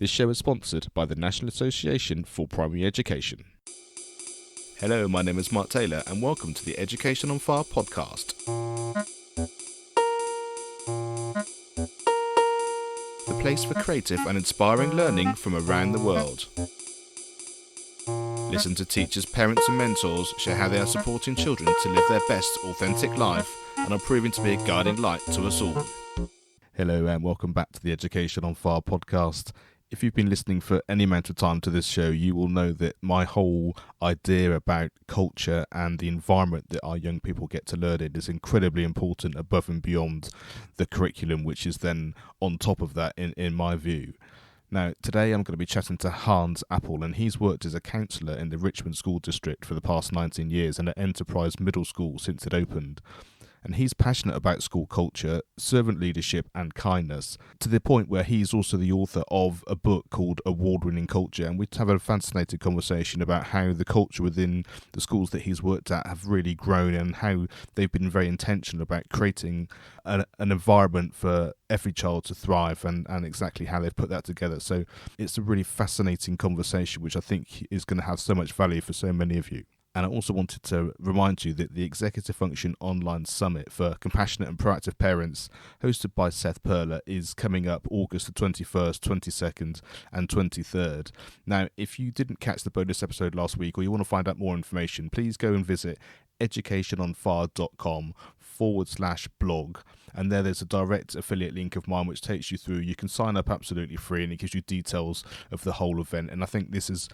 This show is sponsored by the National Association for Primary Education. Hello, my name is Mark Taylor and welcome to the Education on Fire podcast. The place for creative and inspiring learning from around the world. Listen to teachers, parents and mentors share how they are supporting children to live their best authentic life and are proving to be a guiding light to us all. Hello and welcome back to the Education on Fire podcast. If you've been listening for any amount of time to this show, you will know that my whole idea about culture and the environment that our young people get to learn in is incredibly important above and beyond the curriculum, which is then on top of that in my view. Now, today I'm going to be chatting to Hans Appel, and he's worked as a counsellor in the Richland School District for the past 19 years and at Enterprise Middle School since it opened. And he's passionate about school culture, servant leadership and kindness, to the point where he's also the author of a book called Award-Winning Culture. And we have a fascinating conversation about how the culture within the schools that he's worked at have really grown and how they've been very intentional about creating an environment for every child to thrive and exactly how they've put that together. So it's a really fascinating conversation, which I think is going to have so much value for so many of you. And I also wanted to remind you that the Executive Function Online Summit for Compassionate and Proactive Parents, hosted by Seth Perler, is coming up August the 21st, 22nd and 23rd. Now, if you didn't catch the bonus episode last week or you want to find out more information, please go and visit educationonfire.com/blog. And there's a direct affiliate link of mine which takes you through. You can sign up absolutely free and it gives you details of the whole event. And I think this is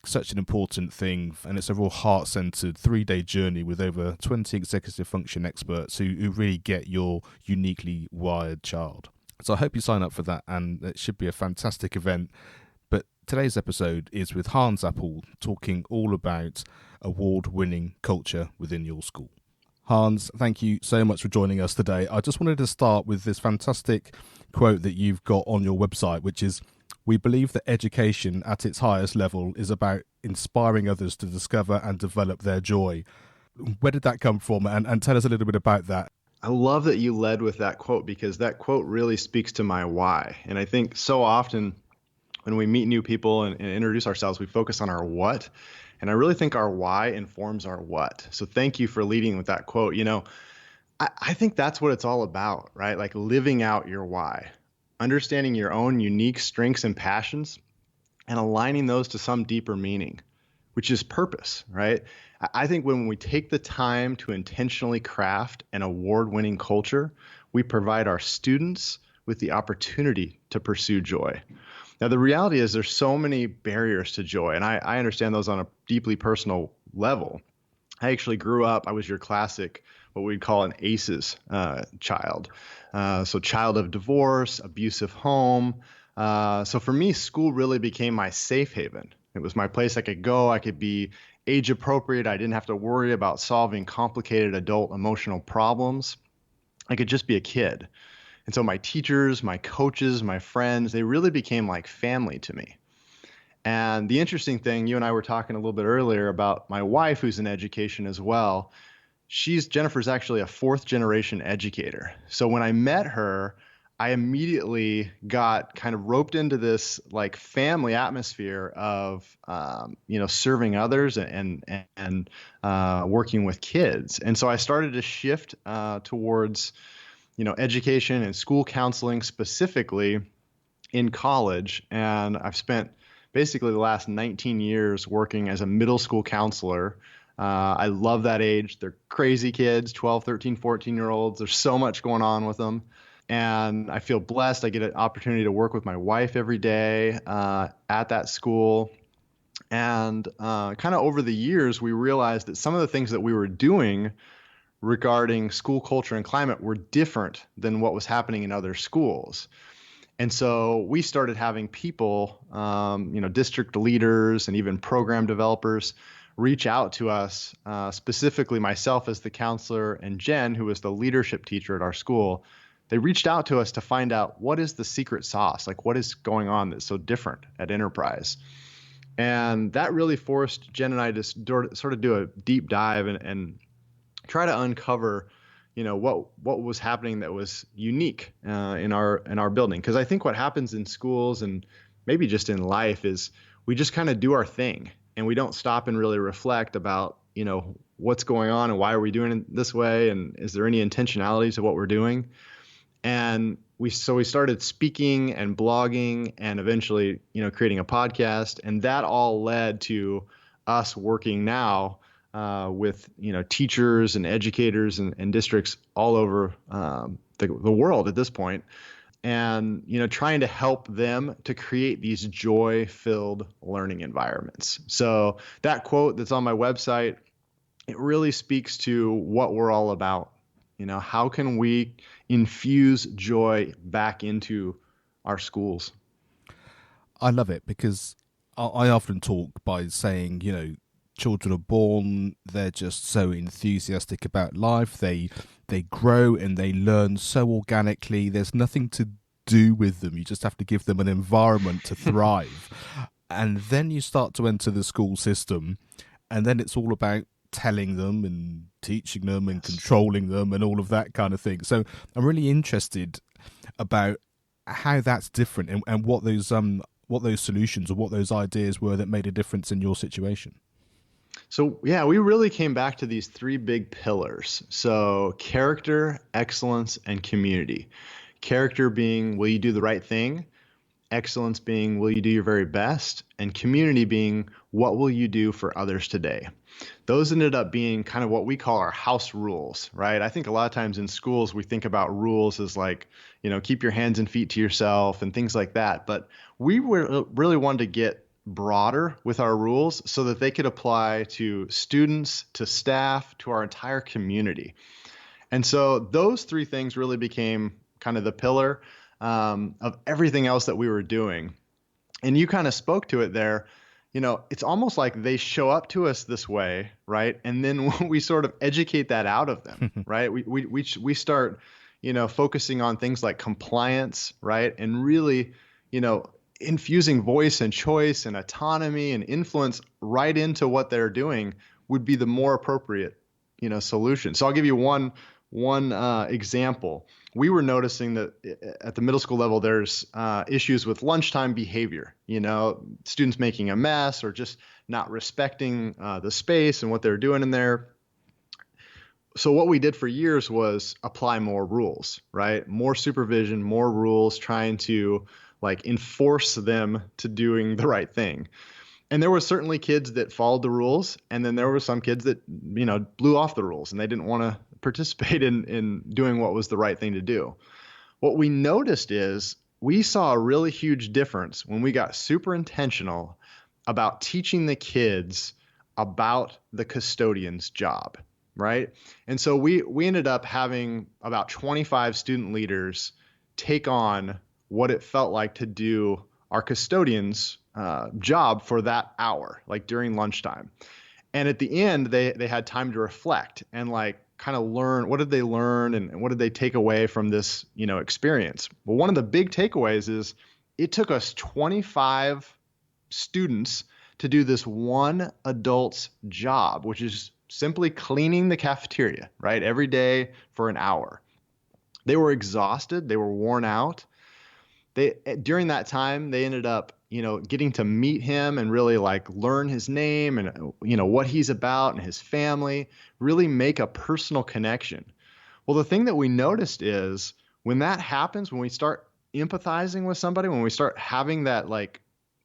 such an important thing, and it's a real heart-centered 3-day journey with over 20 executive function experts who really get your uniquely wired child. So I hope you sign up for that, and it should be a fantastic event. But today's episode is with Hans Appel, talking all about award-winning culture within your school. Hans, thank you so much for joining us today. I just wanted to start with this fantastic quote that you've got on your website, which is, "We believe that education at its highest level is about inspiring others to discover and develop their joy." Where did that come from? And tell us a little bit about that. I love that you led with that quote, because that quote really speaks to my why. And I think so often when we meet new people and introduce ourselves, we focus on our what. And I really think our why informs our what. So thank you for leading with that quote. You know, I think that's what it's all about, right? Like living out your why. Understanding your own unique strengths and passions and aligning those to some deeper meaning, which is purpose, right? I think when we take the time to intentionally craft an award-winning culture, we provide our students with the opportunity to pursue joy. Now, the reality is there's so many barriers to joy, and I understand those on a deeply personal level. I actually grew up, I was your classic, what we'd call an ACEs child. So child of divorce, abusive home. So for me, school really became my safe haven. It was my place I could go. I could be age appropriate. I didn't have to worry about solving complicated adult emotional problems. I could just be a kid. And so my teachers, my coaches, my friends, they really became like family to me. And the interesting thing, you and I were talking a little bit earlier about my wife, who's in education as well. Jennifer's actually a 4th generation educator. So when I met her, I immediately got kind of roped into this like family atmosphere of, serving others and working with kids. And so I started to shift towards, education and school counseling specifically in college. And I've spent basically the last 19 years working as a middle school counselor. I love that age. They're crazy kids, 12, 13, 14-year-olds. There's so much going on with them. And I feel blessed. I get an opportunity to work with my wife every day at that school. And kind of over the years, we realized that some of the things that we were doing regarding school culture and climate were different than what was happening in other schools. And so we started having people, district leaders and even program developers reach out to us, specifically myself as the counselor and Jen, who was the leadership teacher at our school. They reached out to us to find out what is the secret sauce, like what is going on that's so different at Enterprise. And that really forced Jen and I to sort of do a deep dive and try to uncover, what was happening that was unique in our building. Because I think what happens in schools and maybe just in life, is we just kind of do our thing and we don't stop and really reflect about, what's going on and why are we doing it this way? And is there any intentionality to what we're doing? And we started speaking and blogging and eventually, creating a podcast. And that all led to us working now with, teachers and educators and districts all over the world at this point. And, trying to help them to create these joy-filled learning environments. So that quote that's on my website, it really speaks to what we're all about. How can we infuse joy back into our schools? I love it because I often talk by saying, children are born, they're just so enthusiastic about life. They grow and they learn so organically. There's nothing to do with them. You just have to give them an environment to thrive. And then you start to enter the school system, and then it's all about telling them and teaching them and controlling them and all of that kind of thing. So I'm really interested about how that's different and what those solutions or what those ideas were that made a difference in your situation. So yeah, we really came back to these three big pillars. So character, excellence, and community. Character being, will you do the right thing? Excellence being, will you do your very best? And community being, what will you do for others today? Those ended up being kind of what we call our house rules, right? I think a lot of times in schools, we think about rules as like, keep your hands and feet to yourself and things like that. But we really wanted to get broader with our rules so that they could apply to students, to staff, to our entire community. And so those three things really became kind of the pillar of everything else that we were doing. And you kind of spoke to it there. It's almost like they show up to us this way, right? And then we sort of educate that out of them, right? We start, focusing on things like compliance, right? And really, infusing voice and choice and autonomy and influence right into what they're doing would be the more appropriate, solution. So I'll give you one example. We were noticing that at the middle school level, there's issues with lunchtime behavior, students making a mess or just not respecting the space and what they're doing in there. So what we did for years was apply more rules, right? More supervision, more rules, trying to enforce them to doing the right thing. And there were certainly kids that followed the rules, and then there were some kids that, blew off the rules and they didn't want to participate in doing what was the right thing to do. What we noticed is we saw a really huge difference when we got super intentional about teaching the kids about the custodian's job, right? And so we ended up having about 25 student leaders take on what it felt like to do our custodian's job for that hour, like during lunchtime. And at the end, they had time to reflect and kind of learn, what did they learn and what did they take away from this, experience? Well, one of the big takeaways is it took us 25 students to do this one adult's job, which is simply cleaning the cafeteria, right? Every day for an hour. They were exhausted. They were worn out. During that time, they ended up, getting to meet him and really learn his name and, what he's about and his family, really make a personal connection. Well, the thing that we noticed is when that happens, when we start empathizing with somebody, when we start having that,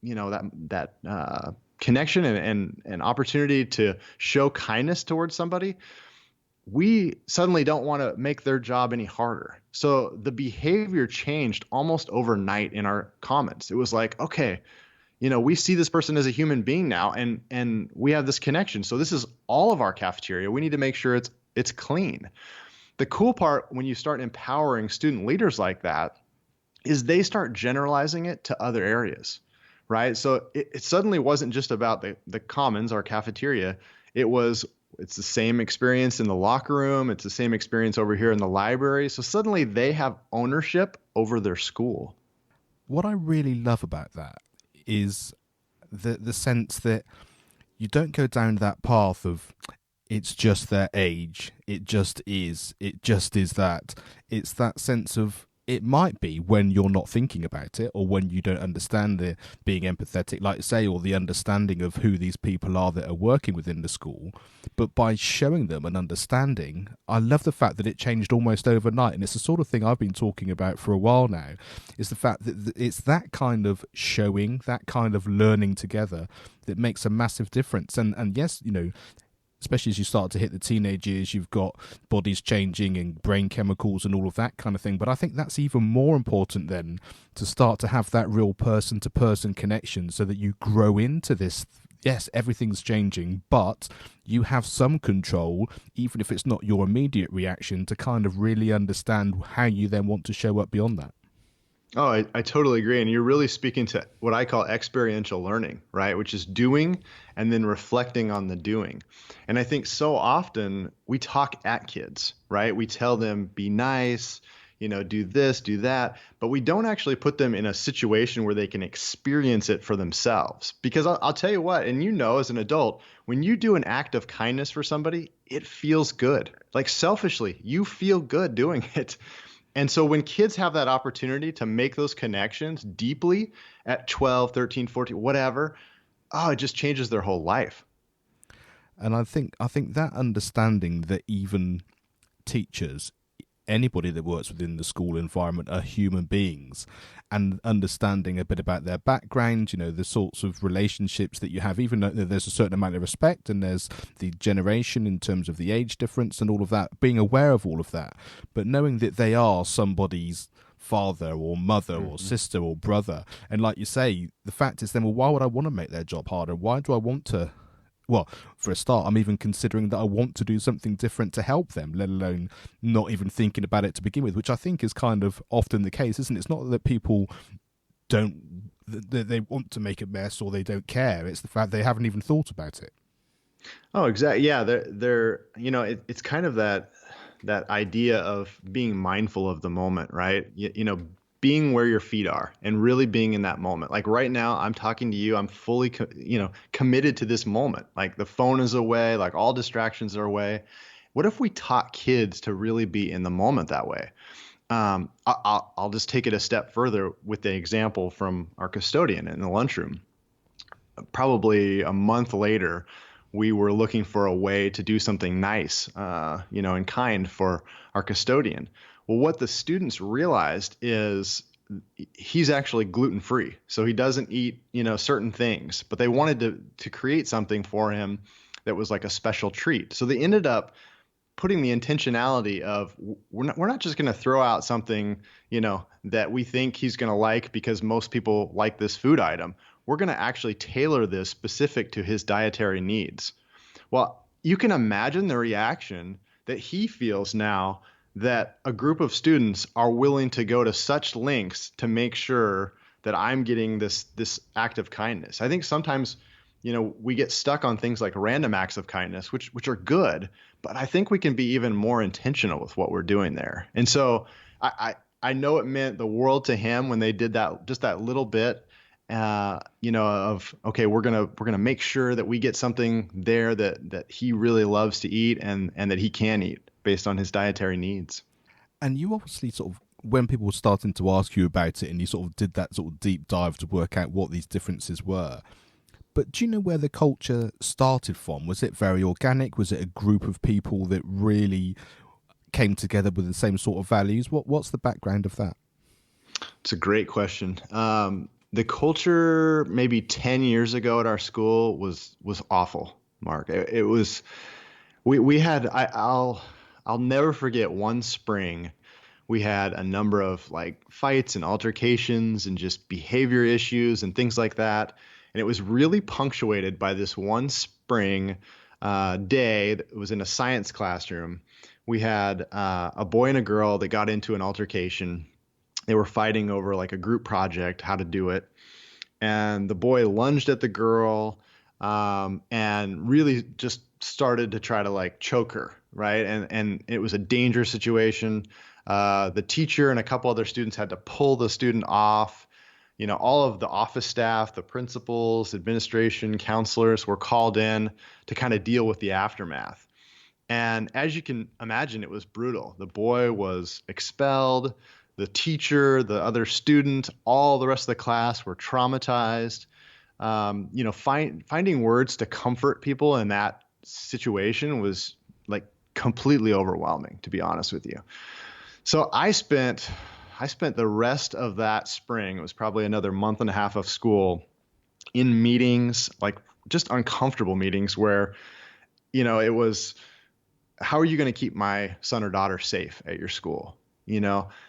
that connection and opportunity to show kindness towards somebody, we suddenly don't want to make their job any harder. So the behavior changed almost overnight in our comments. It was like, okay, we see this person as a human being now, and we have this connection. So this is all of our cafeteria. We need to make sure it's clean. The cool part when you start empowering student leaders like that is they start generalizing it to other areas, right? So it suddenly wasn't just about the commons, our cafeteria. It's the same experience in the locker room. It's the same experience over here in the library. So suddenly they have ownership over their school. What I really love about that is the sense that you don't go down that path of it's just their age. It just is that. It's that sense of it might be when you're not thinking about it, or when you don't understand the being empathetic, like say, or the understanding of who these people are that are working within the school. But by showing them an understanding, I love the fact that it changed almost overnight. And it's the sort of thing I've been talking about for a while now, is the fact that it's that kind of showing, that kind of learning together that makes a massive difference. And yes, especially as you start to hit the teenage years, you've got bodies changing and brain chemicals and all of that kind of thing. But I think that's even more important then, to start to have that real person-to-person connection, so that you grow into this. Yes, everything's changing, but you have some control, even if it's not your immediate reaction, to kind of really understand how you then want to show up beyond that. Oh, I totally agree. And you're really speaking to what I call experiential learning, right? Which is doing and then reflecting on the doing. And I think so often we talk at kids, right? We tell them, be nice, do this, do that, but we don't actually put them in a situation where they can experience it for themselves. Because I'll tell you what, and as an adult, when you do an act of kindness for somebody, it feels good. Like selfishly, you feel good doing it. And so when kids have that opportunity to make those connections deeply at 12, 13, 14, whatever, it just changes their whole life. And I think that understanding that even teachers, anybody that works within the school environment, are human beings, and understanding a bit about their background, the sorts of relationships that you have, even though there's a certain amount of respect and there's the generation in terms of the age difference and all of that, being aware of all of that, but knowing that they are somebody's father or mother or sister or brother. And like you say, the fact is then, well, why would I want to make their job harder? Why do I want to? Well, for a start, I'm even considering that I want to do something different to help them, let alone not even thinking about it to begin with, which I think is kind of often the case, isn't it? It's not that people they want to make a mess or they don't care. It's the fact they haven't even thought about it. Oh, exactly. Yeah, it's kind of that idea of being mindful of the moment, right? Being where your feet are and really being in that moment. Like right now, I'm talking to you. I'm fully, committed to this moment. Like the phone is away, like all distractions are away. What if we taught kids to really be in the moment that way? I'll just take it a step further with the example from our custodian in the lunchroom. Probably a month later, we were looking for a way to do something nice, and kind for our custodian. Well, what the students realized is he's actually gluten-free, so he doesn't eat, certain things. But they wanted to create something for him that was like a special treat. So they ended up putting the intentionality of we're not just going to throw out something, that we think he's going to like because most people like this food item. We're going to actually tailor this specific to his dietary needs. Well, you can imagine the reaction that he feels now that a group of students are willing to go to such lengths to make sure that I'm getting this act of kindness. I think sometimes, we get stuck on things like random acts of kindness, which are good, but I think we can be even more intentional with what we're doing there. And so I know it meant the world to him when they did that, just that little bit, of, okay, we're gonna make sure that we get something there that he really loves to eat and that he can eat based on his dietary needs. And you obviously sort of, when people were starting to ask you about it and you sort of did that sort of deep dive to work out what these differences were, but do you know where the culture started from? Was it very organic? Was it a group of people that really came together with the same sort of values? What's the background of that? It's a great question. The culture maybe 10 years ago at our school was awful, Mark. It was, we had, I'll never forget one spring. We had a number of like fights and altercations and just behavior issues and things like that. And it was really punctuated by this one spring day that was in a science classroom. We had a boy and a girl that got into an altercation. They were fighting over like a group project, how to do it. And the boy lunged at the girl and really just started to try to like choke her, right? And it was a dangerous situation. The teacher and a couple other students had to pull the student off. All of the office staff, the principals, administration, counselors were called in to kind of deal with the aftermath. And as you can imagine, it was brutal. The boy was expelled. the teacher, the other student, all the rest of the class were traumatized. Finding words to comfort people in that situation was like completely overwhelming, to be honest with you. So I spent the rest of that spring, it was probably another month and a half of school, in meetings, like just uncomfortable meetings where, it was, how are you going to keep my son or daughter safe at your school?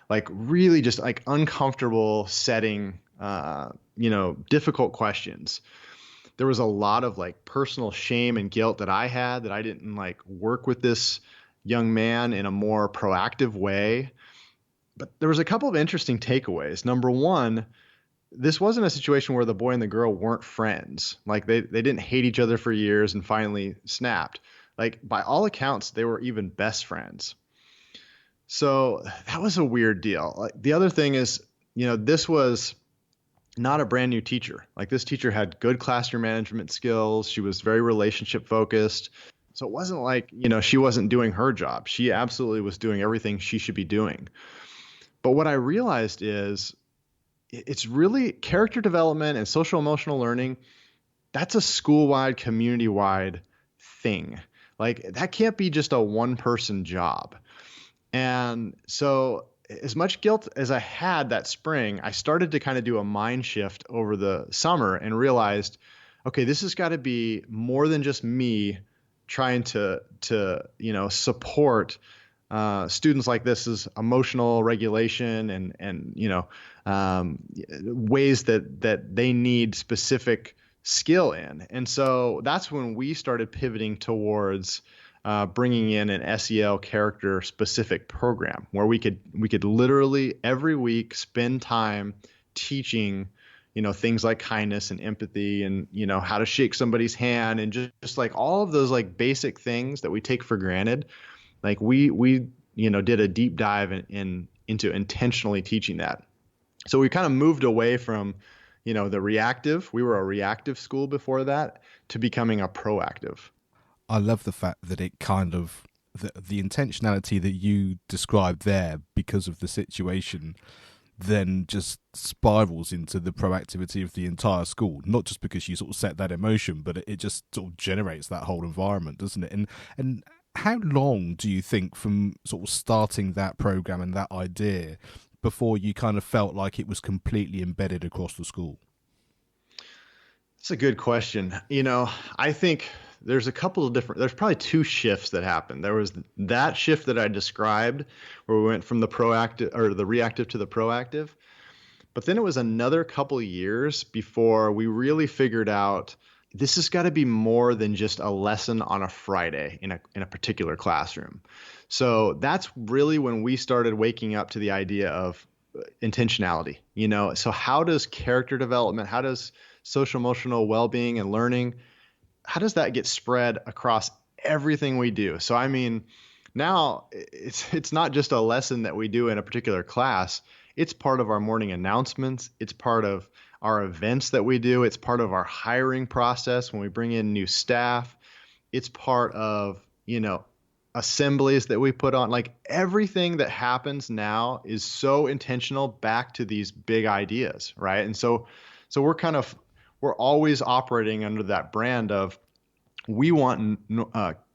Like really just like uncomfortable setting, difficult questions. There was a lot of like personal shame and guilt that I had that I didn't like work with this young man in a more proactive way. But there was a couple of interesting takeaways. Number one, this wasn't a situation where the boy and the girl weren't friends. Like they didn't hate each other for years and finally snapped. Like by all accounts, they were even best friends. So that was a weird deal. Like the other thing is, this was not a brand new teacher. Like this teacher had good classroom management skills. She was very relationship focused. So it wasn't like, she wasn't doing her job. She absolutely was doing everything she should be doing. But what I realized is it's really character development and social emotional learning. That's a school-wide, community-wide thing. Like that can't be just a one-person job. And so as much guilt as I had that spring, I started to kind of do a mind shift over the summer and realized, okay, this has got to be more than just me trying to support students like this is emotional regulation and ways that they need specific skill in. And so that's when we started pivoting towards bringing in an SEL character specific program where we could literally every week spend time teaching, things like kindness and empathy and, how to shake somebody's hand and just like all of those like basic things that we take for granted. Like we did a deep dive into intentionally teaching that. So we kind of moved away from, the reactive. We were a reactive school before that to becoming a proactive. I love the fact that it kind of, the intentionality that you described there because of the situation then just spirals into the proactivity of the entire school, not just because you sort of set that emotion, but it just sort of generates that whole environment, doesn't it? And how long do you think from sort of starting that program and that idea before you kind of felt like it was completely embedded across the school? That's a good question. I think there's there's probably two shifts that happened. There was that shift that I described where we went from the proactive or the reactive to the proactive. But then it was another couple of years before we really figured out this has got to be more than just a lesson on a Friday in a particular classroom. So that's really when we started waking up to the idea of intentionality. So how does character development, how does social emotional well-being and learning, how does that get spread across everything we do? So I mean, now it's not just a lesson that we do in a particular class. It's part of our morning announcements. It's part of our events that we do. It's part of our hiring process when we bring in new staff. It's part of, assemblies that we put on. Like everything that happens now is so intentional back to these big ideas, right? And so we're always operating under that brand of we want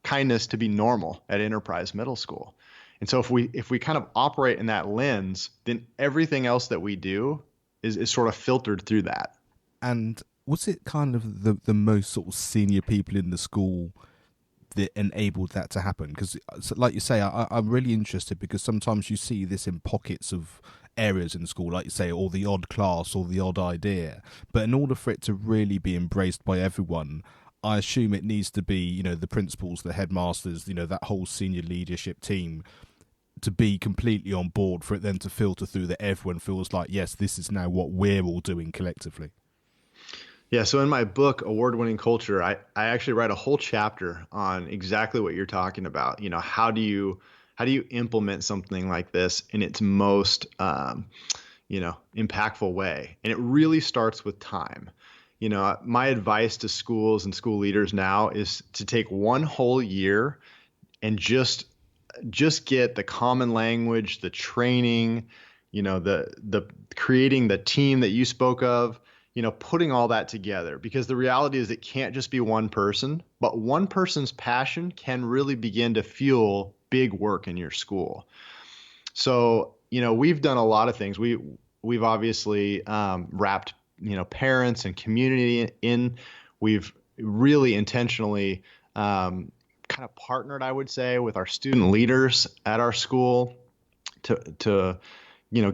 kindness to be normal at Enterprise Middle School. And so if we kind of operate in that lens, then everything else that we do is sort of filtered through that. And was it kind of the most sort of senior people in the school that enabled that to happen? Because like you say, I'm really interested because sometimes you see this in pockets of areas in school, like you say, or the odd class or the odd idea. But in order for it to really be embraced by everyone, I assume it needs to be, the principals, the headmasters, that whole senior leadership team to be completely on board for it then to filter through that everyone feels like, yes, this is now what we're all doing collectively. Yeah, so in my book, Award-Winning Culture, I actually write a whole chapter on exactly what you're talking about. How do you implement something like this in its most, impactful way? And it really starts with time. My advice to schools and school leaders now is to take one whole year and just get the common language, the training, the creating the team that you spoke of, putting all that together, because the reality is it can't just be one person, but one person's passion can really begin to fuel big work in your school. So, we've done a lot of things. We've obviously wrapped, parents and community in. We've really intentionally kind of partnered, I would say, with our student leaders at our school to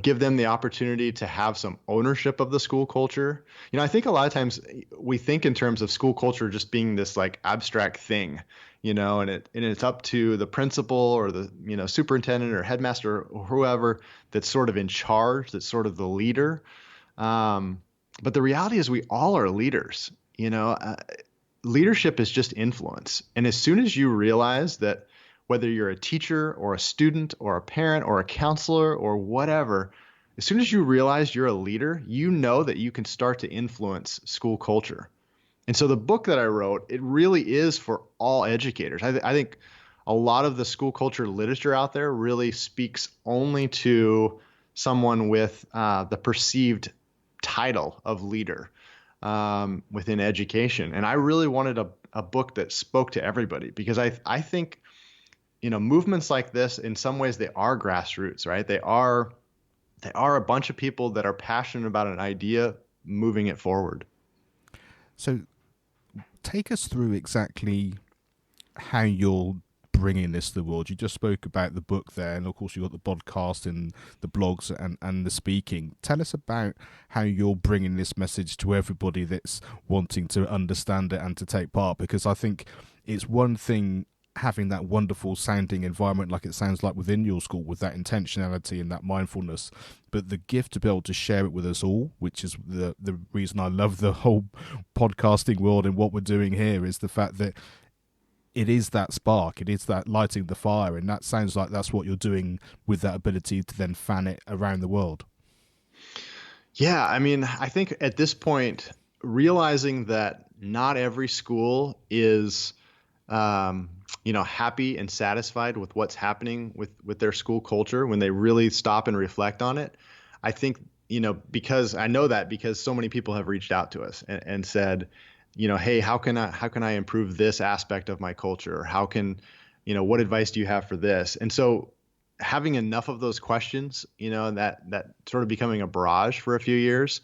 give them the opportunity to have some ownership of the school culture. I think a lot of times we think in terms of school culture just being this like abstract thing, and it's up to the principal or the, superintendent or headmaster or whoever that's sort of in charge, that's sort of the leader. But the reality is we all are leaders. Leadership is just influence. And as soon as you realize that, whether you're a teacher or a student or a parent or a counselor or whatever, as soon as you realize you're a leader, you know that you can start to influence school culture. And so the book that I wrote, it really is for all educators. I think a lot of the school culture literature out there really speaks only to someone with the perceived title of leader within education. And I really wanted a book that spoke to everybody, because I think movements like this, in some ways, they are grassroots, right? They are a bunch of people that are passionate about an idea, moving it forward. So take us through exactly how you're bringing this to the world. You just spoke about the book there, and of course you've got the podcast and the blogs and the speaking. Tell us about how you're bringing this message to everybody that's wanting to understand it and to take part, because I think it's one thing having that wonderful sounding environment like it sounds like within your school, with that intentionality and that mindfulness, but the gift to be able to share it with us all, which is the reason I love the whole podcasting world and what we're doing here, is the fact that it is that spark, it is that lighting the fire, and that sounds like that's what you're doing with that ability to then fan it around the world. Yeah, I mean, I think at this point, realizing that not every school is happy and satisfied with what's happening with their school culture when they really stop and reflect on it. I think, because I know that because so many people have reached out to us and said, hey, how can I improve this aspect of my culture? Or how can, what advice do you have for this? And so having enough of those questions, that sort of becoming a barrage for a few years,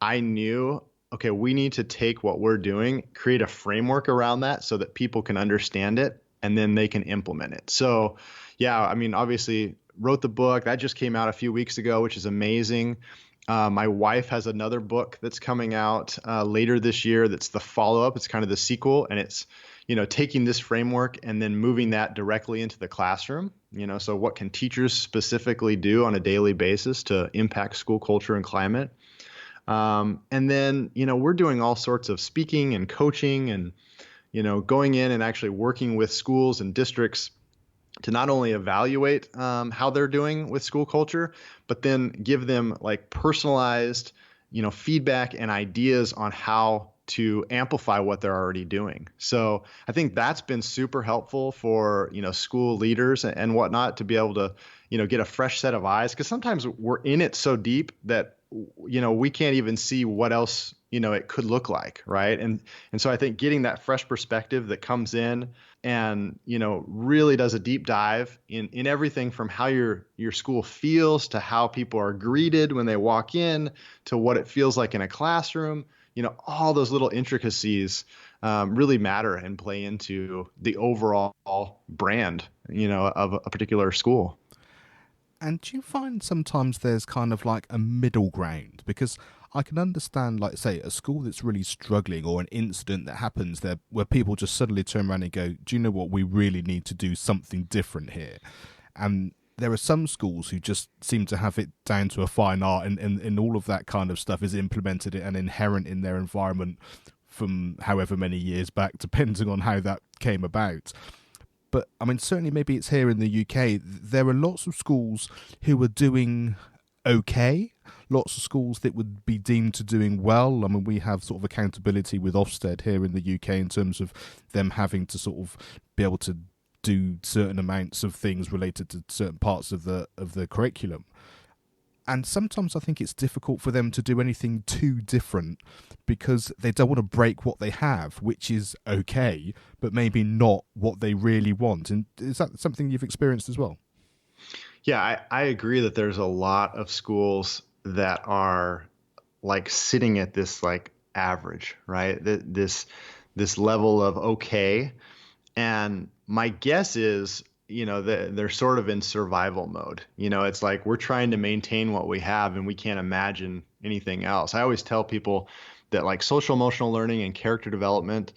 I knew, okay, we need to take what we're doing, create a framework around that so that people can understand it and then they can implement it. So, yeah, I mean, obviously wrote the book that just came out a few weeks ago, which is amazing. My wife has another book that's coming out later this year. That's the follow-up. It's kind of the sequel, and it's, taking this framework and then moving that directly into the classroom. So what can teachers specifically do on a daily basis to impact school culture and climate? And then, we're doing all sorts of speaking and coaching and, going in and actually working with schools and districts to not only evaluate how they're doing with school culture, but then give them like personalized, feedback and ideas on how to amplify what they're already doing. So I think that's been super helpful for, school leaders and whatnot to be able to, get a fresh set of eyes, because sometimes we're in it so deep that we can't even see what else, it could look like. Right. And so I think getting that fresh perspective that comes in and, really does a deep dive in everything from how your school feels to how people are greeted when they walk in to what it feels like in a classroom, all those little intricacies really matter and play into the overall brand, of a particular school. And do you find sometimes there's kind of like a middle ground? Because I can understand, like, say, a school that's really struggling, or an incident that happens there where people just suddenly turn around and go, do you know what, we really need to do something different here. And there are some schools who just seem to have it down to a fine art, and all of that kind of stuff is implemented and inherent in their environment from however many years back, depending on how that came about. But, I mean, certainly maybe it's here in the UK, there are lots of schools who are doing okay, lots of schools that would be deemed to doing well. I mean, we have sort of accountability with Ofsted here in the UK in terms of them having to sort of be able to do certain amounts of things related to certain parts of the curriculum. And sometimes I think it's difficult for them to do anything too different because they don't want to break what they have, which is okay, but maybe not what they really want. And is that something you've experienced as well? Yeah, I agree that there's a lot of schools that are like sitting at this like average, right? This level of okay. And my guess is, they're sort of in survival mode. It's like we're trying to maintain what we have and we can't imagine anything else. I always tell people that like social emotional learning and character development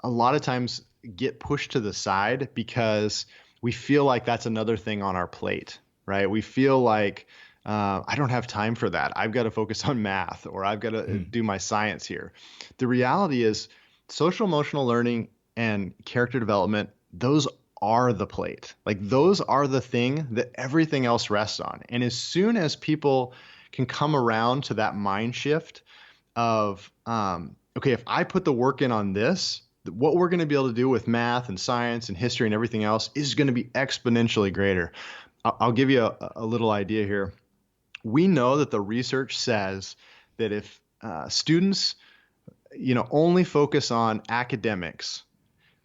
a lot of times get pushed to the side because we feel like that's another thing on our plate, right? We feel like I don't have time for that. I've got to focus on math or I've got to do my science here. The reality is social emotional learning and character development, those are the plate. Like those are the thing that everything else rests on. And as soon as people can come around to that mind shift of, okay, if I put the work in on this, what we're going to be able to do with math and science and history and everything else is going to be exponentially greater. I'll give you a little idea here. We know that the research says that if students, only focus on academics,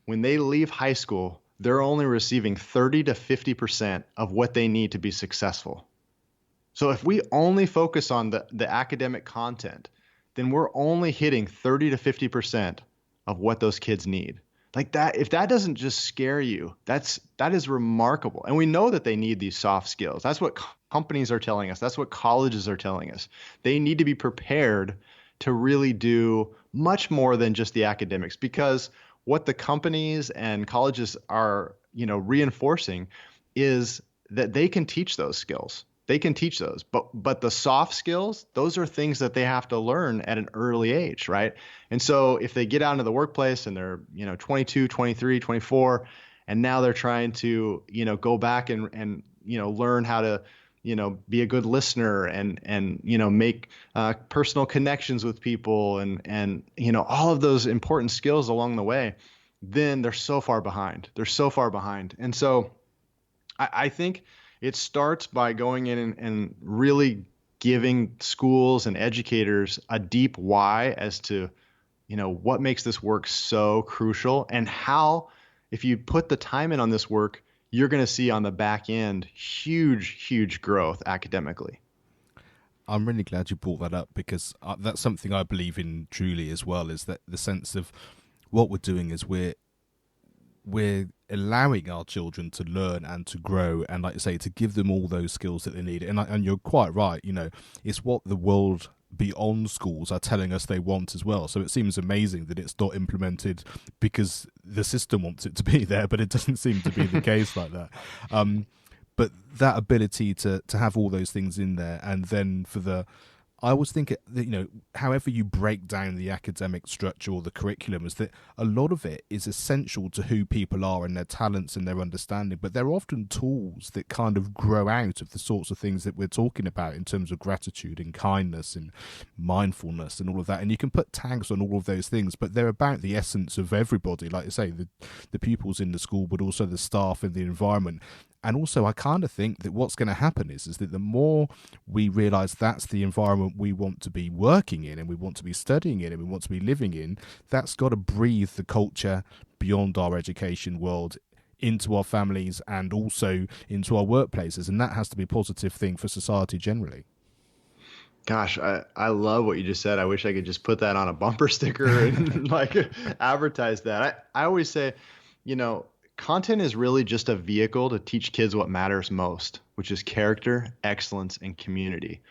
when they leave high school, they're only receiving 30 to 50% of what they need to be successful. So if we only focus on the academic content, then we're only hitting 30 to 50% of what those kids need. Like that, if that doesn't just scare you, that is remarkable. And we know that they need these soft skills. That's what companies are telling us. That's what colleges are telling us. They need to be prepared to really do much more than just the academics, because what the companies and colleges are, reinforcing is that they can teach those skills. They can teach those, but the soft skills, those are things that they have to learn at an early age, right? And so if they get out into the workplace and they're, 22, 23, 24, and now they're trying to, go back and learn how to, be a good listener and make personal connections with people and all of those important skills along the way, then they're so far behind. They're so far behind. And so I think it starts by going in and really giving schools and educators a deep why as to, what makes this work so crucial and how, if you put the time in on this work, you're going to see on the back end huge growth academically. I'm really glad you brought that up because that's something I believe in truly as well, is that the sense of what we're doing is we're allowing our children to learn and to grow and, like you say, to give them all those skills that they need. And you're quite right, it's what the world beyond schools are telling us they want as well. So it seems amazing that it's not implemented because the system wants it to be there, but it doesn't seem to be the case like that. But that ability to have all those things in there, and then I always think that, however you break down the academic structure or the curriculum, is that a lot of it is essential to who people are and their talents and their understanding, but they're often tools that kind of grow out of the sorts of things that we're talking about in terms of gratitude and kindness and mindfulness and all of that. And you can put tags on all of those things, but they're about the essence of everybody, like you say, the pupils in the school, but also the staff and the environment. And also, I kind of think that what's going to happen is that the more we realize that's the environment we want to be working in and we want to be studying in and we want to be living in, that's got to breathe the culture beyond our education world into our families and also into our workplaces. And that has to be a positive thing for society generally. Gosh, I love what you just said. I wish I could just put that on a bumper sticker and like advertise that. I always say, content is really just a vehicle to teach kids what matters most, which is character, excellence, and community.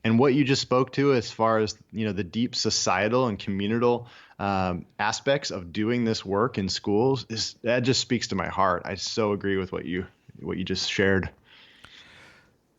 And what you just spoke to as far as, the deep societal and communal aspects of doing this work in schools, that just speaks to my heart. I so agree with what you just shared.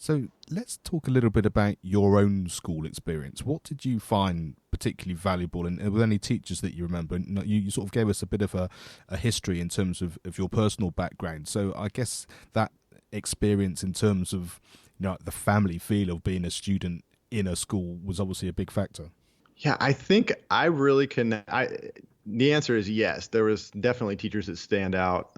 So let's talk a little bit about your own school experience. What did you find particularly valuable, and were there any teachers that you remember? You sort of gave us a bit of a history in terms of your personal background. So I guess that experience in terms of the family feel of being a student in a school was obviously a big factor. Yeah, I think I really the answer is yes. There was definitely teachers that stand out.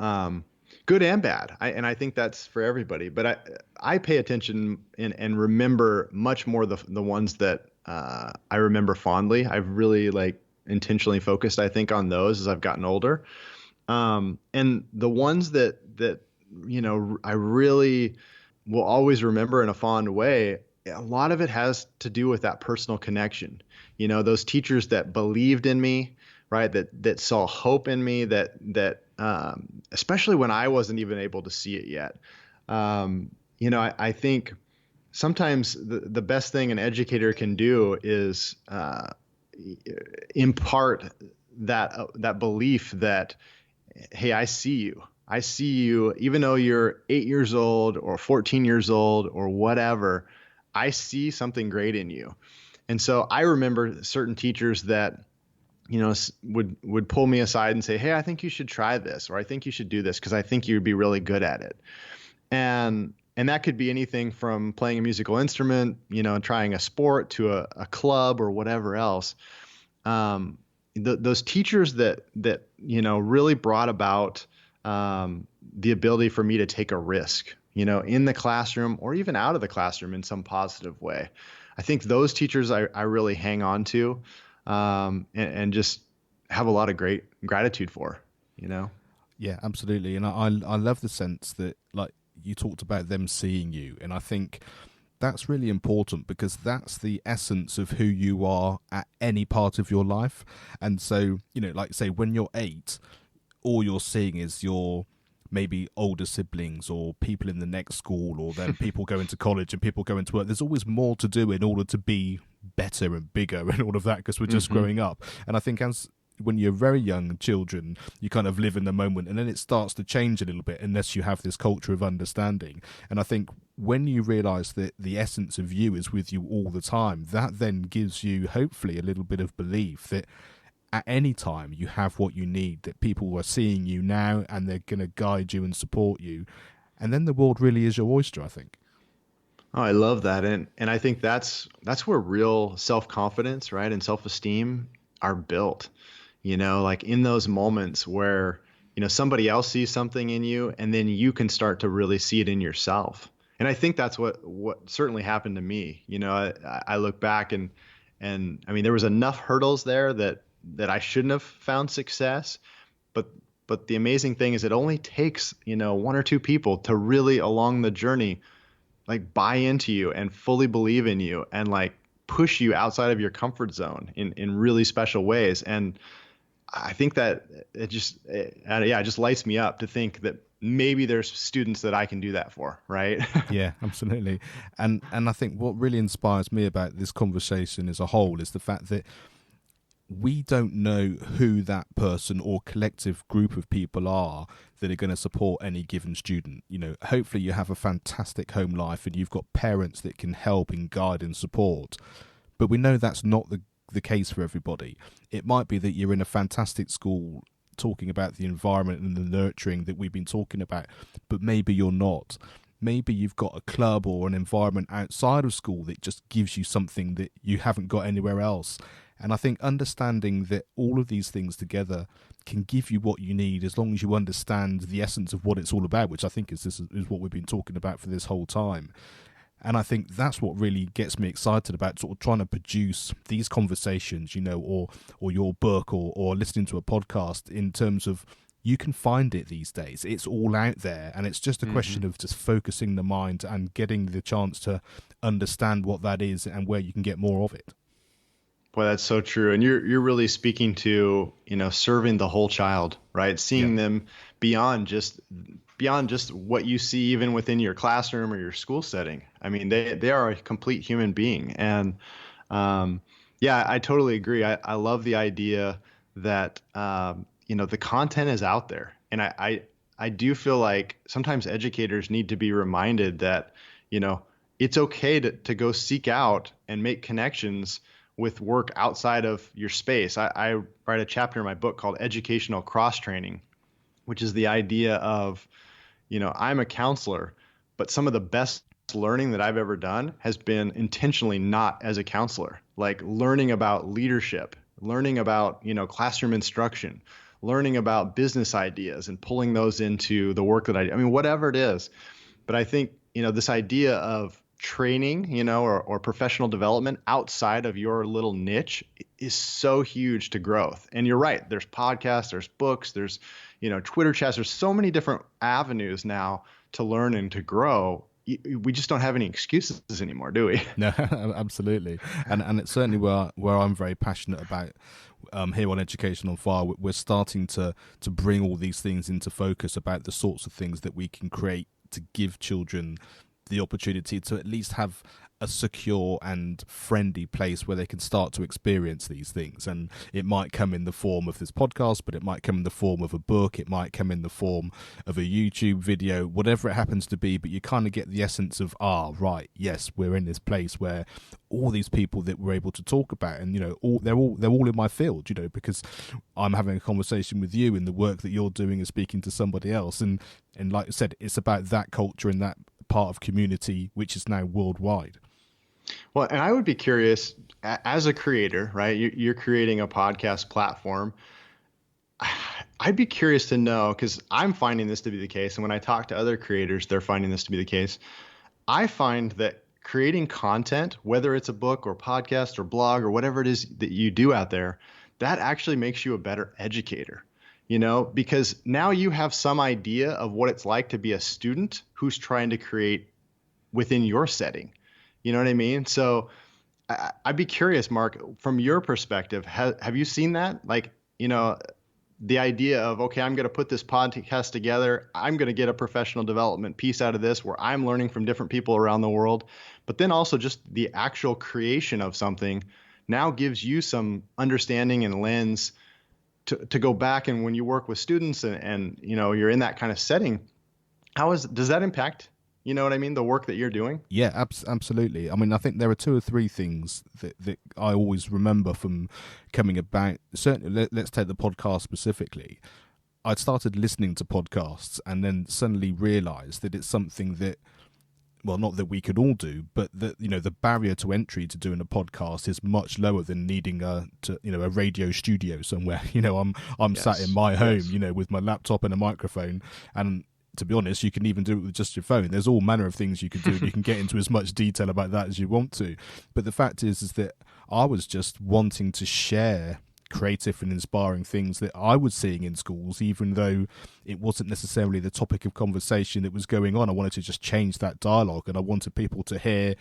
good and bad. And I think that's for everybody. But I pay attention and remember much more the ones that I remember fondly. I've really like intentionally focused, I think, on those as I've gotten older. And the ones that I really will always remember in a fond way, a lot of it has to do with that personal connection. Those teachers that believed in me, right? That saw hope in me, that especially when I wasn't even able to see it yet. I think sometimes the best thing an educator can do is impart that belief that, hey, I see you. I see you, even though you're 8 years old or 14 years old or whatever, I see something great in you. And so I remember certain teachers that, would pull me aside and say, hey, I think you should try this, or I think you should do this because I think you'd be really good at it. And that could be anything from playing a musical instrument, trying a sport, to a club or whatever else. Those teachers that really brought about the ability for me to take a risk, in the classroom or even out of the classroom in some positive way. I think those teachers I really hang on to, and just have a lot of great gratitude for, Yeah, absolutely. And I love the sense that, like, you talked about them seeing you, and I think that's really important because that's the essence of who you are at any part of your life. And so, like say when you're 8, all you're seeing is your maybe older siblings or people in the next school, or then people going to college and people going to work. There's always more to do in order to be better and bigger and all of that, because we're just growing up. And I think when you're very young children, you kind of live in the moment, and then it starts to change a little bit unless you have this culture of understanding. And I think when you realize that the essence of you is with you all the time, that then gives you hopefully a little bit of belief that at any time you have what you need, that people are seeing you now and they're going to guide you and support you. And then the world really is your oyster, I think. Oh, I love that. And I think that's where real self-confidence, right, and self-esteem are built. Like in those moments where, somebody else sees something in you and then you can start to really see it in yourself. And I think that's what certainly happened to me. I look back and I mean, there was enough hurdles there that I shouldn't have found success. But the amazing thing is it only takes, 1 or 2 people to really along the journey, like buy into you and fully believe in you and like push you outside of your comfort zone in really special ways. And I think that it just lights me up to think that maybe there's students that I can do that for, right? Yeah, absolutely. And I think what really inspires me about this conversation as a whole is the fact that we don't know who that person or collective group of people are that are going to support any given student. Hopefully you have a fantastic home life and you've got parents that can help and guide and support. But we know that's not the case for everybody. It might be that you're in a fantastic school talking about the environment and the nurturing that we've been talking about, but maybe you're not. Maybe you've got a club or an environment outside of school that just gives you something that you haven't got anywhere else. And I think understanding that all of these things together can give you what you need as long as you understand the essence of what it's all about, which I think is what we've been talking about for this whole time. And I think that's what really gets me excited about sort of trying to produce these conversations, or your book or listening to a podcast, in terms of you can find it these days. It's all out there, and it's just a question of just focusing the mind and getting the chance to understand what that is and where you can get more of it. Boy, that's so true. And you're really speaking to, serving the whole child, right? Seeing them beyond just what you see even within your classroom or your school setting. I mean, they are a complete human being. And I totally agree. I love the idea that the content is out there. And I do feel like sometimes educators need to be reminded that, it's okay to go seek out and make connections with work outside of your space. I write a chapter in my book called Educational Cross-Training, which is the idea of, I'm a counselor, but some of the best learning that I've ever done has been intentionally not as a counselor, like learning about leadership, learning about, classroom instruction, learning about business ideas and pulling those into the work that I do. I mean, whatever it is. But I think, this idea of training, or professional development outside of your little niche is so huge to growth. And you're right. There's podcasts, there's books, there's, Twitter chats. There's so many different avenues now to learn and to grow. We just don't have any excuses anymore, do we? No, absolutely. And it's certainly where I'm very passionate about here on Education on Fire. We're starting to bring all these things into focus about the sorts of things that we can create to give children the opportunity to at least have a secure and friendly place where they can start to experience these things. And it might come in the form of this podcast, but it might come in the form of a book, it might come in the form of a YouTube video, whatever it happens to be. But you kind of get the essence of, right, yes, we're in this place where all these people that we're able to talk about, and they're all in my field, because I'm having a conversation with you, and the work that you're doing is speaking to somebody else, and like I said, it's about that culture and that part of community which is now worldwide. Well, and I would be curious, as a creator, right? You're creating a podcast platform. I'd be curious to know, because I'm finding this to be the case, and when I talk to other creators, they're finding this to be the case. I find that creating content, whether it's a book or podcast or blog or whatever it is that you do out there, that actually makes you a better educator. Because now you have some idea of what it's like to be a student who's trying to create within your setting. You know what I mean? So I'd be curious, Mark, from your perspective, have you seen that? Like, the idea of, okay, I'm going to put this podcast together. I'm going to get a professional development piece out of this where I'm learning from different people around the world. But then also just the actual creation of something now gives you some understanding and lens to go back. And when you work with students and you're in that kind of setting, does that impact, you know what I mean, the work that you're doing? Yeah, absolutely. I mean, I think there are two or three things that I always remember from coming about. Certainly, let's take the podcast specifically. I'd started listening to podcasts and then suddenly realized that it's something that, well, not that we could all do, but that, the barrier to entry to doing a podcast is much lower than needing a radio studio somewhere. I'm Yes. sat in my home, Yes. With my laptop and a microphone, and to be honest, you can even do it with just your phone. There's all manner of things you can do. You can get into as much detail about that as you want to. But the fact is that I was just wanting to share creative and inspiring things that I was seeing in schools, even though it wasn't necessarily the topic of conversation that was going on. I wanted to just change that dialogue, and I wanted people to hear,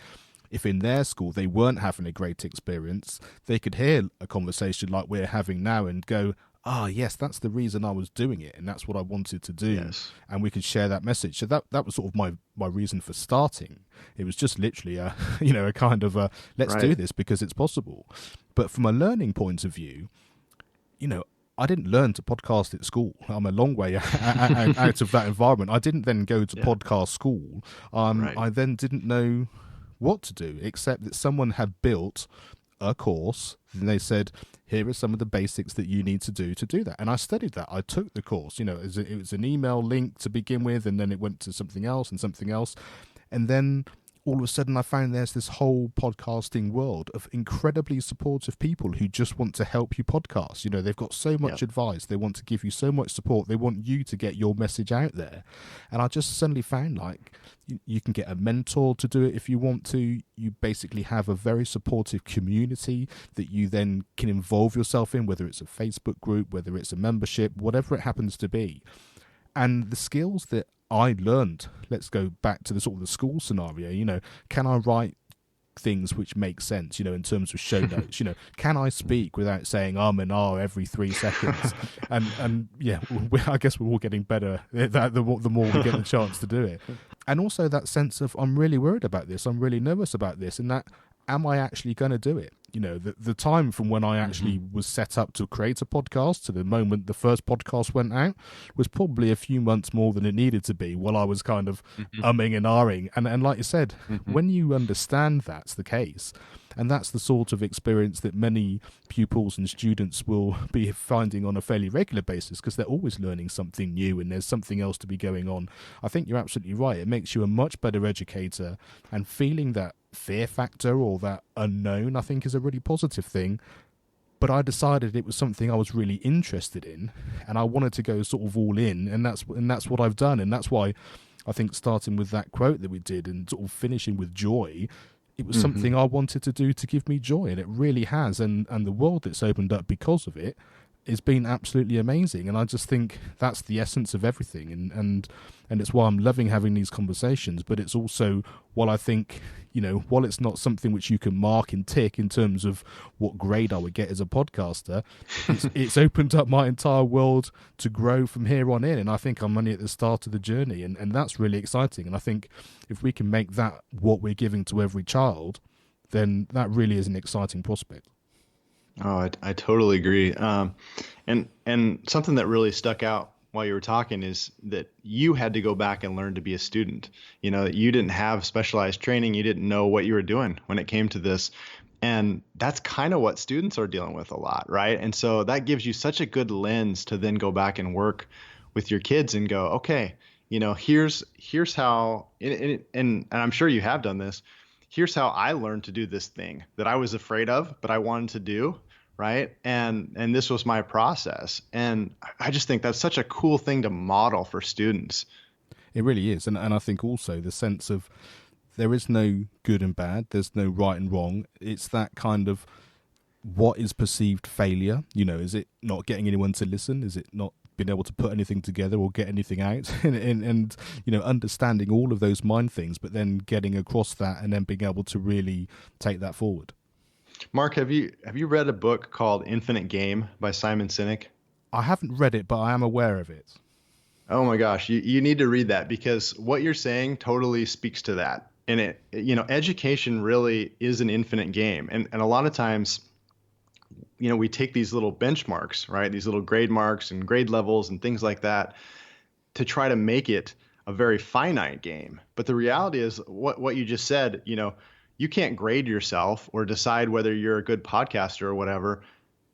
if in their school they weren't having a great experience, they could hear a conversation like we're having now and go, yes, that's the reason I was doing it, and that's what I wanted to do. Yes. And we could share that message. So that was sort of my reason for starting. It was just literally a kind of let's do this because it's possible. But from a learning point of view, I didn't learn to podcast at school. I'm a long way out of that environment. I didn't then go to podcast school. I then didn't know what to do, except that someone had built a course, and they said, here are some of the basics that you need to do that. And I studied that. I took the course. It was an email link to begin with, and then it went to something else. And then all of a sudden I found there's this whole podcasting world of incredibly supportive people who just want to help you podcast. They've got so much advice. They want to give you so much support. They want you to get your message out there. And I just suddenly found, like, you can get a mentor to do it if you want to. You basically have a very supportive community that you then can involve yourself in, whether it's a Facebook group, whether it's a membership, whatever it happens to be. And the skills that I learned, let's go back to the sort of the school scenario, can I write things which make sense, in terms of show notes, can I speak without saying and every 3 seconds? and I guess we're all getting better at that the more we get the chance to do it. And also that sense of, I'm really worried about this, I'm really nervous about this, and that, am I actually going to do it? The time from when I actually was set up to create a podcast to the moment the first podcast went out was probably a few months more than it needed to be, while I was kind of umming and ahhing. And like you said, when you understand that's the case, and that's the sort of experience that many pupils and students will be finding on a fairly regular basis, because they're always learning something new and there's something else to be going on. I think you're absolutely right. It makes you a much better educator, and feeling that fear factor or that unknown, I think, is a really positive thing. but I decided it was something I was really interested in, and I wanted to go sort of all in, and that's what I've done. And that's why I think starting with that quote that we did and sort of finishing with joy, it was something I wanted to do to give me joy, and it really has. And the world that's opened up because of it has been absolutely amazing. And I just think that's the essence of everything. And it's why I'm loving having these conversations. But it's also what I think, while it's not something which you can mark and tick in terms of what grade I would get as a podcaster, it's opened up my entire world to grow from here on in. And I think I'm only at the start of the journey. And that's really exciting. And I think if we can make that what we're giving to every child, then that really is an exciting prospect. Oh, I totally agree. And something that really stuck out while you were talking is that you had to go back and learn to be a student. That you didn't have specialized training. You didn't know what you were doing when it came to this. And that's kind of what students are dealing with a lot, right? And so that gives you such a good lens to then go back and work with your kids and go, okay, here's how, and I'm sure you have done this. Here's how I learned to do this thing that I was afraid of, but I wanted to do, right? And this was my process. And I just think that's such a cool thing to model for students. It really is. And I think also the sense of there is no good and bad. There's no right and wrong. It's that kind of what is perceived failure. Is it not getting anyone to listen? Is it not being able to put anything together or get anything out? and understanding all of those mind things, but then getting across that and then being able to really take that forward. Mark, have you read a book called Infinite Game by Simon Sinek? I haven't read it, but I am aware of it. Oh my gosh, you need to read that, because what you're saying totally speaks to that. And education really is an infinite game. And a lot of times, we take these little benchmarks, right? These little grade marks and grade levels and things like that to try to make it a very finite game. But the reality is what you just said, you can't grade yourself or decide whether you're a good podcaster or whatever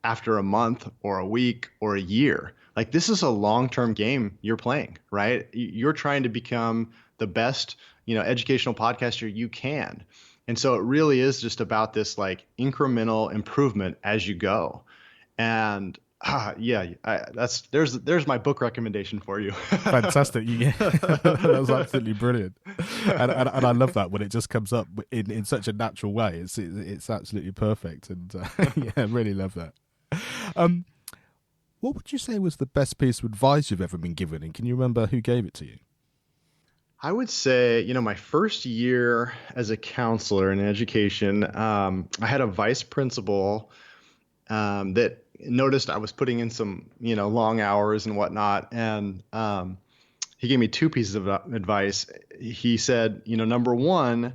after a month or a week or a year. Like, this is a long-term game you're playing, right? You're trying to become the best, educational podcaster you can. And so it really is just about this like incremental improvement as you go. And there's my book recommendation for you. Fantastic. Yeah. That was absolutely brilliant. And I love that when it just comes up in such a natural way. It's absolutely perfect. And I really love that. What would you say was the best piece of advice you've ever been given? And can you remember who gave it to you? I would say, my first year as a counselor in education, I had a vice principal that noticed I was putting in some, long hours and whatnot. And he gave me two pieces of advice. He said, number one,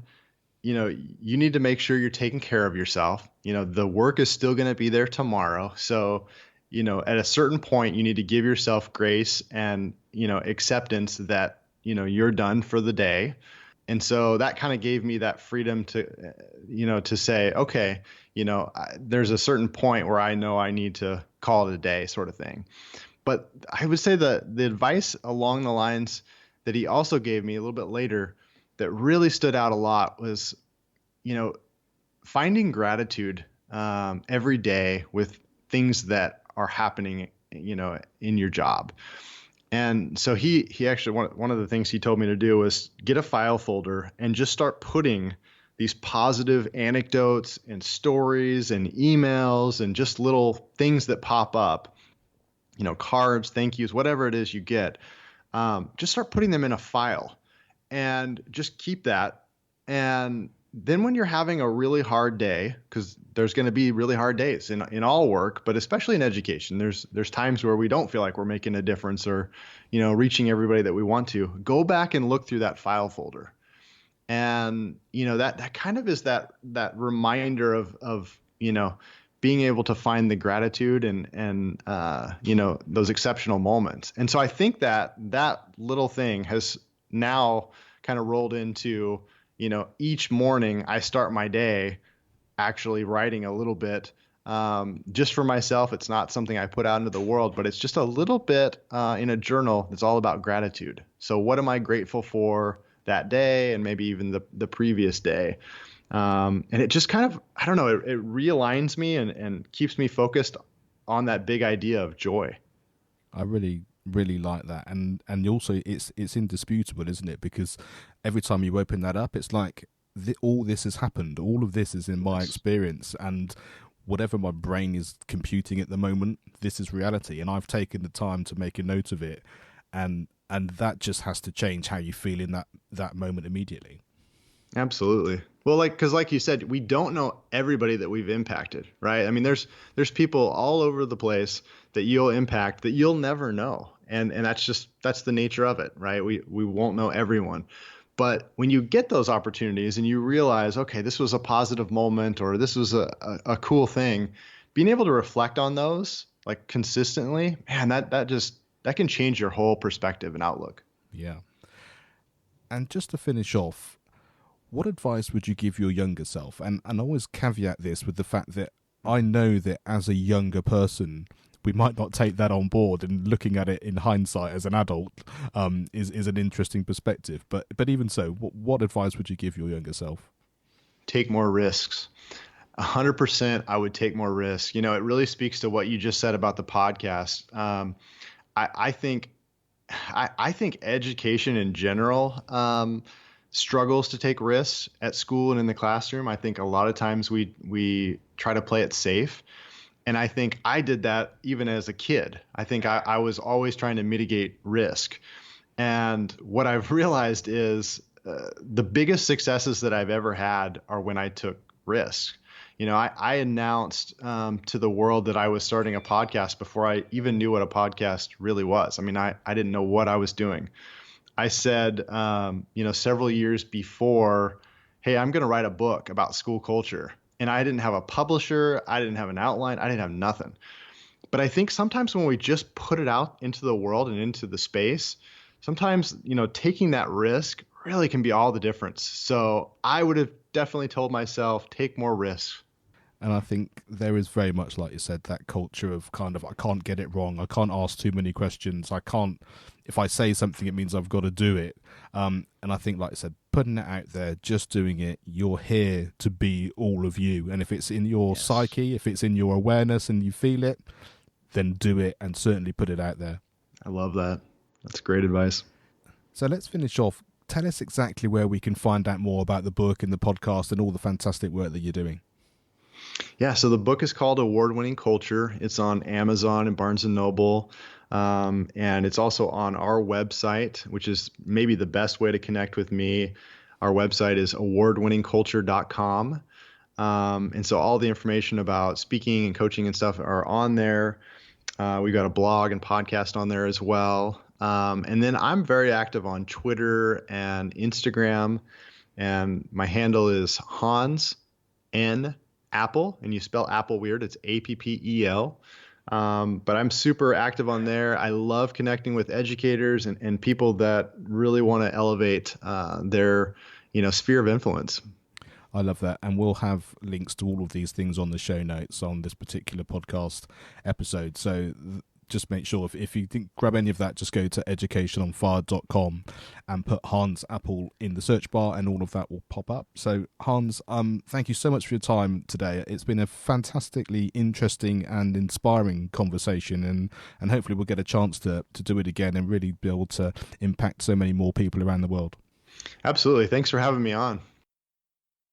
you need to make sure you're taking care of yourself. The work is still going to be there tomorrow. So, at a certain point, you need to give yourself grace and, acceptance that, you're done for the day. And so that kind of gave me that freedom to, to say, okay, there's a certain point where I know I need to call it a day, sort of thing. But I would say the advice along the lines that he also gave me a little bit later that really stood out a lot was, finding gratitude every day with things that are happening, in your job. And so he actually, one of the things he told me to do was get a file folder and just start putting these positive anecdotes and stories and emails and just little things that pop up, cards, thank yous, whatever it is you get. Just start putting them in a file and just keep that. And then when you're having a really hard day, because there's going to be really hard days in all work, but especially in education, there's times where we don't feel like we're making a difference or, reaching everybody that we want to. Go back and look through that file folder. And, that kind of is that reminder of being able to find the gratitude and those exceptional moments. And so I think that little thing has now kind of rolled into, each morning I start my day actually writing a little bit just for myself. It's not something I put out into the world, but it's just a little bit in a journal that's all about gratitude. So what am I grateful for that day and maybe even the previous day? And it just kind of, I don't know, it realigns me and keeps me focused on that big idea of joy. I really, really like that. And also it's indisputable, isn't it? Because every time you open that up, it's like all this has happened. All of this is in my experience, and whatever my brain is computing at the moment, this is reality. And I've taken the time to make a note of it. And that just has to change how you feel in that moment immediately. Absolutely. Well, because like you said, we don't know everybody that we've impacted, right? I mean, there's people all over the place that you'll impact that you'll never know. And that's the nature of it, right? We won't know everyone. But when you get those opportunities and you realize, okay, this was a positive moment, or this was a cool thing, being able to reflect on those like consistently, man, that can change your whole perspective and outlook. Yeah. And just to finish off, what advice would you give your younger self? And I always caveat this with the fact that I know that as a younger person, we might not take that on board, and looking at it in hindsight as an adult is an interesting perspective. But even so, what advice would you give your younger self? Take more risks. 100% I would take more risks. You know, it really speaks to what you just said about the podcast. I think education in general struggles to take risks at school and in the classroom. I think a lot of times we try to play it safe. And I think I did that even as a kid. I think I was always trying to mitigate risk. And what I've realized is the biggest successes that I've ever had are when I took risks. You know, I announced to the world that I was starting a podcast before I even knew what a podcast really was. I mean, I didn't know what I was doing. I said, several years before, hey, I'm going to write a book about school culture. And I didn't have a publisher. I didn't have an outline. I didn't have nothing. But I think sometimes when we just put it out into the world and into the space, sometimes, taking that risk really can be all the difference. So I would have definitely told myself, take more risks. And I think there is very much, like you said, that culture of kind of, I can't get it wrong. I can't ask too many questions. I can't, if I say something, it means I've got to do it. And I think, like I said, putting it out there, just doing it, you're here to be all of you. And if it's in your psyche, if it's in your awareness and you feel it, then do it and certainly put it out there. I love that. That's great advice. So let's finish off. Tell us exactly where we can find out more about the book and the podcast and all the fantastic work that you're doing. Yeah, so the book is called Award-Winning Culture. It's on Amazon and Barnes & Noble, and it's also on our website, which is maybe the best way to connect with me. Our website is awardwinningculture.com, and so all the information about speaking and coaching and stuff are on there. We've got a blog and podcast on there as well, and then I'm very active on Twitter and Instagram, and my handle is Hans Appel, and you spell Apple weird. It's Appel. But I'm super active on there. I love connecting with educators and people that really want to elevate their, sphere of influence. I love that. And we'll have links to all of these things on the show notes on this particular podcast episode. So just make sure if you didn't grab any of that, just go to educationonfire.com and put Hans Appel in the search bar, and all of that will pop up. So Hans, thank you so much for your time today. It's been a fantastically interesting and inspiring conversation, and hopefully we'll get a chance to do it again and really be able to impact so many more people around the world. Absolutely. Thanks for having me on.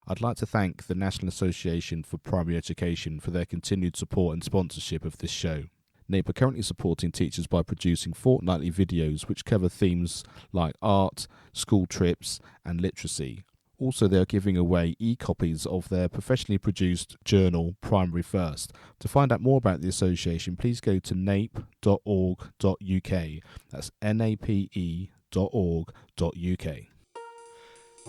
I'd like to thank the National Association for Primary Education for their continued support and sponsorship of this show. NAPE are currently supporting teachers by producing fortnightly videos which cover themes like art, school trips and literacy. Also, they are giving away e-copies of their professionally produced journal, Primary First. To find out more about the association, please go to nape.org.uk. That's nape.org.uk.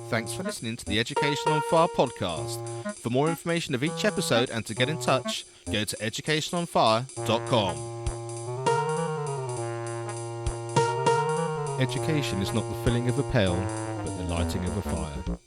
Thanks for listening to the Education on Fire podcast. For more information of each episode and to get in touch, go to educationonfire.com. Education is not the filling of a pail, but the lighting of a fire.